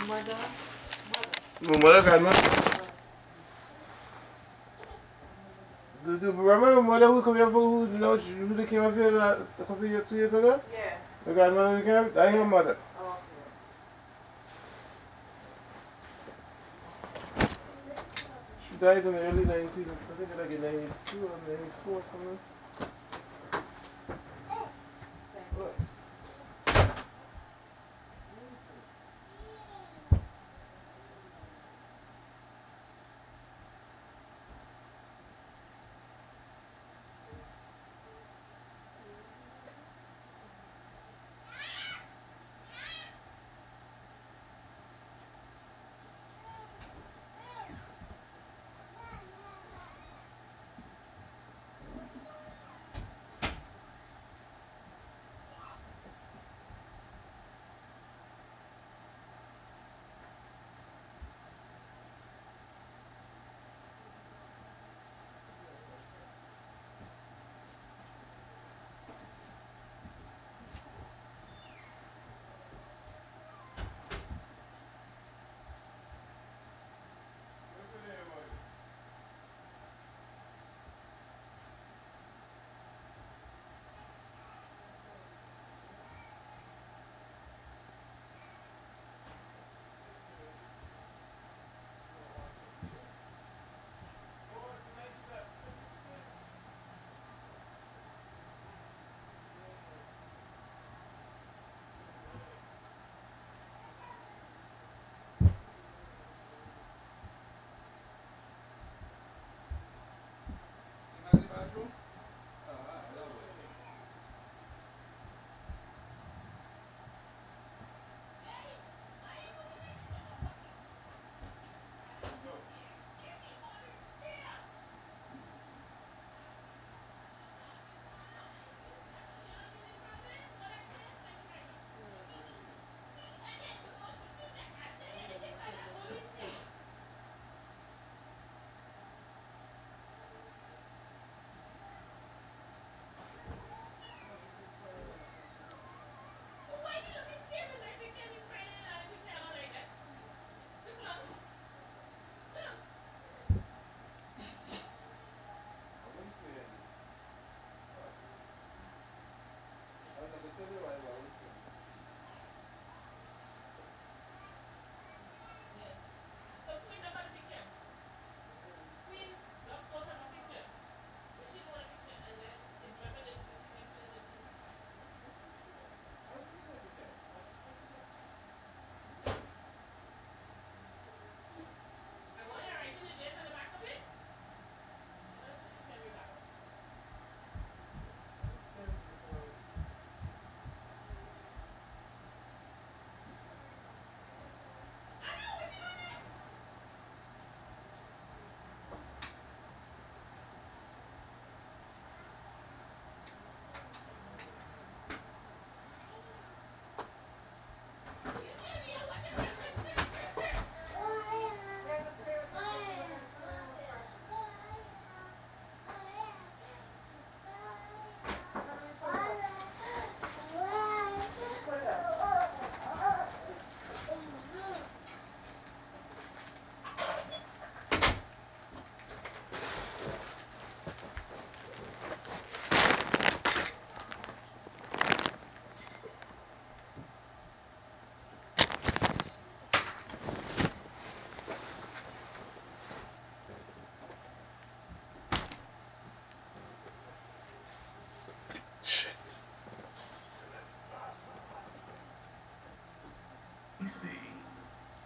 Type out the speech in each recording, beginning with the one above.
Mother grandma. Do you remember mother who come here who you know who came up here a couple of years, 2 years ago? Yeah. The grandmother who came? That's her mother. Oh, okay. She died in the early 90s. I think like in 92 or 94 something. What?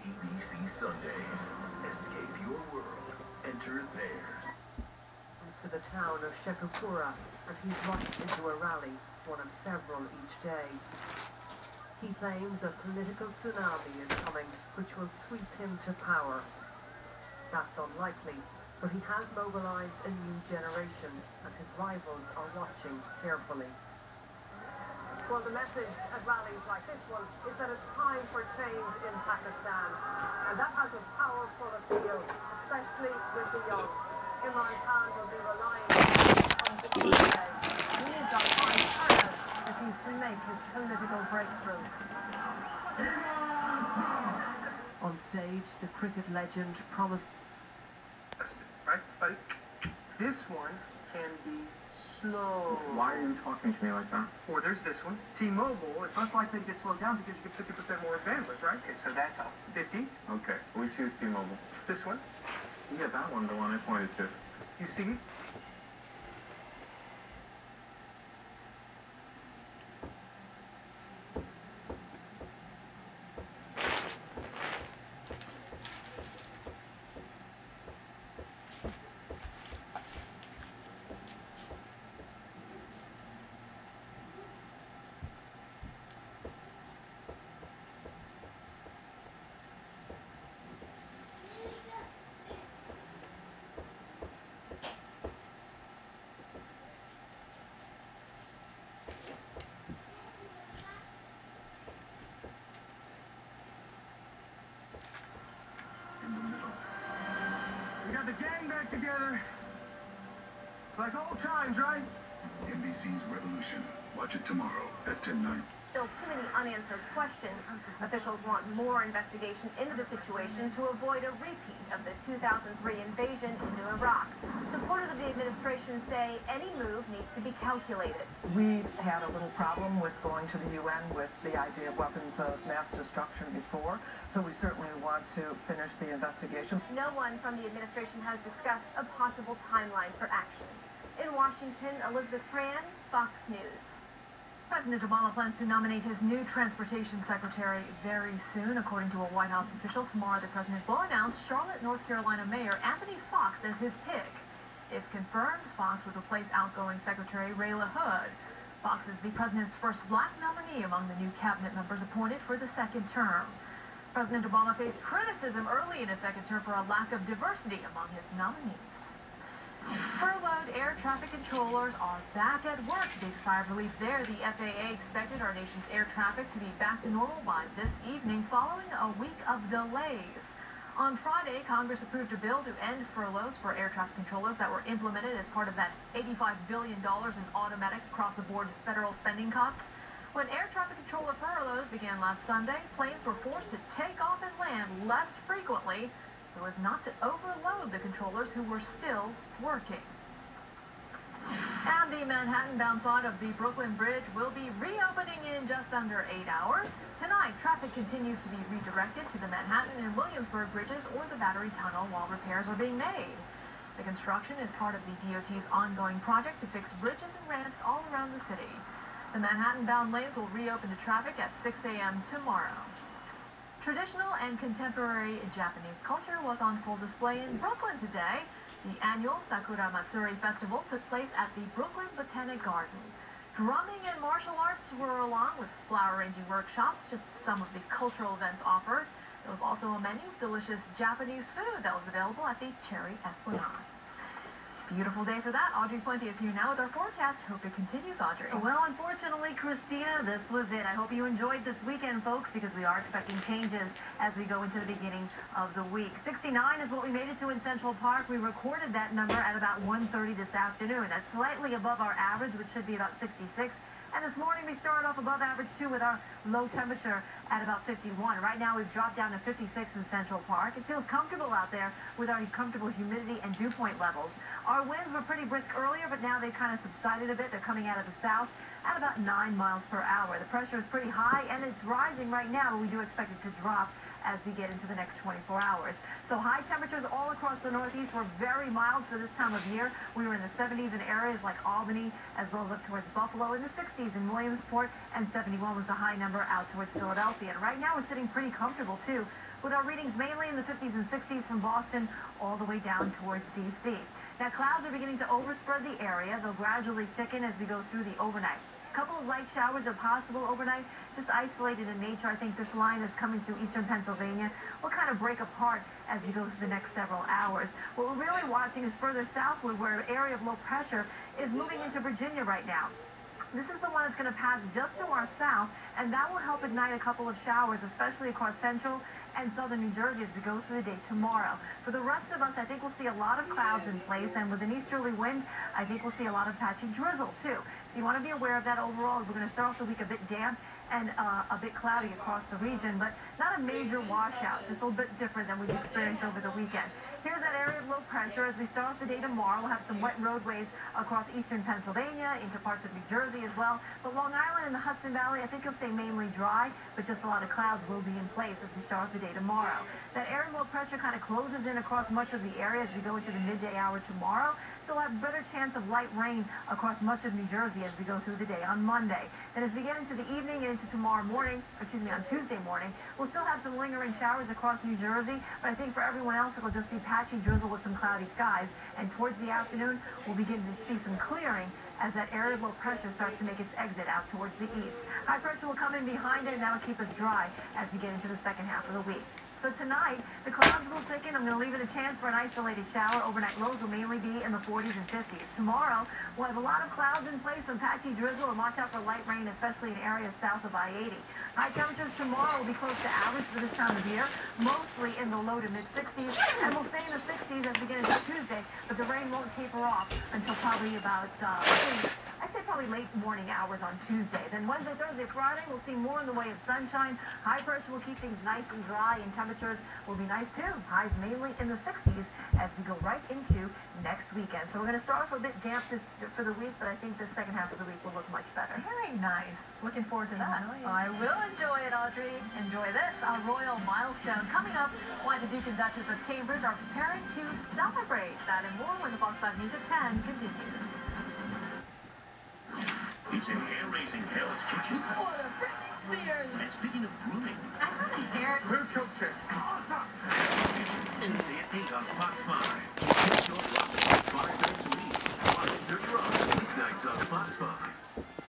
EBC Sundays. Escape your world. Enter theirs. To the town of Sheikhupura, and he's rushed into a rally, one of several each day. He claims a political tsunami is coming, which will sweep him to power. That's unlikely, but he has mobilized a new generation, and his rivals are watching carefully. Well, the message at rallies like this one is that it's time for change in Pakistan, and that has a powerful appeal, especially with the young. Imran Khan will be relying on the today. He is on high terror if he's to make his political breakthrough. On stage, the cricket legend promised... Right, buddy? This one can be slow. Why are you talking to me like that? Or there's this one. T-Mobile, it's less likely to get slowed down because you get 50% more bandwidth, right? Okay, so that's a 50. Okay, we choose T-Mobile. This one. Yeah, that one, the one I pointed to. You see? In the middle. We got the gang back together. It's like old times, right? NBC's Revolution. Watch it tomorrow at 10/9. Still too many unanswered questions. Officials want more investigation into the situation to avoid a repeat of the 2003 invasion into Iraq. Supporters of the administration say any move needs to be calculated. We've had a little problem with going to the UN with the idea of weapons of mass destruction before, so we certainly want to finish the investigation. No one from the administration has discussed a possible timeline for action. In Washington, Elizabeth Cran, Fox News. President Obama plans to nominate his new transportation secretary very soon. According to a White House official, tomorrow the president will announce Charlotte, North Carolina Mayor Anthony Foxx as his pick. If confirmed, Foxx would replace outgoing Secretary Ray LaHood. Foxx is the president's first black nominee among the new cabinet members appointed for the second term. President Obama faced criticism early in his second term for a lack of diversity among his nominees. Furloughed air traffic controllers are back at work. Big sigh of relief there. The FAA expected our nation's air traffic to be back to normal by this evening following a week of delays. On Friday, Congress approved a bill to end furloughs for air traffic controllers that were implemented as part of that $85 billion in automatic across-the-board federal spending cuts. When air traffic controller furloughs began last Sunday, planes were forced to take off and land less frequently so as not to overload the controllers who were still working. And the Manhattan-bound side of the Brooklyn Bridge will be reopening in just under 8 hours. Tonight, traffic continues to be redirected to the Manhattan and Williamsburg bridges or the Battery Tunnel while repairs are being made. The construction is part of the DOT's ongoing project to fix bridges and ramps all around the city. The Manhattan-bound lanes will reopen to traffic at 6 a.m. tomorrow. Traditional and contemporary Japanese culture was on full display in Brooklyn today. The annual Sakura Matsuri Festival took place at the Brooklyn Botanic Garden. Drumming and martial arts were along with flower arranging workshops, just some of the cultural events offered. There was also a menu of delicious Japanese food that was available at the Cherry Esplanade. Beautiful day for that. Audrey Puente is here now with our forecast. Hope it continues, Audrey. Well, unfortunately, Christina, this was it. I hope you enjoyed this weekend, folks, because we are expecting changes as we go into the beginning of the week. 69 is what we made it to in Central Park. We recorded that number at about 1:30 this afternoon. That's slightly above our average, which should be about 66. And this morning we started off above average too with our low temperature at about 51. Right now we've dropped down to 56 in Central Park. It feels comfortable out there with our comfortable humidity and dew point levels. Our winds were pretty brisk earlier, but now they've kind of subsided a bit. They're coming out of the south at about 9 miles per hour. The pressure is pretty high and it's rising right now, but we do expect it to drop as we get into the next 24 hours. So high temperatures all across the Northeast were very mild for this time of year. We were in the 70s in areas like Albany, as well as up towards Buffalo, in the 60s in Williamsport, and 71 was the high number out towards Philadelphia. And right now we're sitting pretty comfortable too, with our readings mainly in the 50s and 60s from Boston all the way down towards D.C. Now clouds are beginning to overspread the area. They'll gradually thicken as we go through the overnight. A couple of light showers are possible overnight, just isolated in nature. I think this line that's coming through eastern Pennsylvania will kind of break apart as we go through the next several hours. What we're really watching is further southward, where an area of low pressure is moving into Virginia right now. This is the one that's going to pass just to our south, and that will help ignite a couple of showers, especially across central and southern New Jersey as we go through the day tomorrow. For the rest of us, I think we'll see a lot of clouds in place, and with an easterly wind, I think we'll see a lot of patchy drizzle too. So you want to be aware of that overall. We're going to start off the week a bit damp, and a bit cloudy across the region, but not a major washout, just a little bit different than we've experienced over the weekend. Here's that area of low pressure. As we start off the day tomorrow, we'll have some wet roadways across eastern Pennsylvania, into parts of New Jersey as well. But Long Island and the Hudson Valley, I think you'll stay mainly dry, but just a lot of clouds will be in place as we start off the day tomorrow. That area of low pressure kind of closes in across much of the area as we go into the midday hour tomorrow. So we'll have a better chance of light rain across much of New Jersey as we go through the day on Monday. Then as we get into the evening and into tomorrow morning, on Tuesday morning, we'll still have some lingering showers across New Jersey, but I think for everyone else it'll just be patchy drizzle with some cloudy skies, and towards the afternoon we'll begin to see some clearing as that area of low pressure starts to make its exit out towards the east. High pressure will come in behind it, and that'll keep us dry as we get into the second half of the week. So tonight, the clouds will thicken. I'm going to leave it a chance for an isolated shower. Overnight lows will mainly be in the 40s and 50s. Tomorrow, we'll have a lot of clouds in place, some patchy drizzle, and watch out for light rain, especially in areas south of I-80. High temperatures tomorrow will be close to average for this time of year, mostly in the low to mid-60s, and we'll stay in the 60s as we get into Tuesday, but the rain won't taper off until probably about, I'd say probably late morning hours on Tuesday. Then Wednesday, Thursday, Friday, we'll see more in the way of sunshine. High pressure will keep things nice and dry, and temperatures will be nice too. Highs mainly in the 60s as we go right into next weekend. So we're going to start off a bit damp for the week, but I think the second half of the week will look much better. Very nice. Looking forward to that. I will enjoy it, Audrey. Enjoy this. A royal milestone coming up. Why the Duke and Duchess of Cambridge are preparing to celebrate. That and more when the Fox 5 News at 10 continues. It's in hair-raising Hell's Kitchen. What a Britney Spears! And speaking of grooming, I got my hair. Who killed Sid?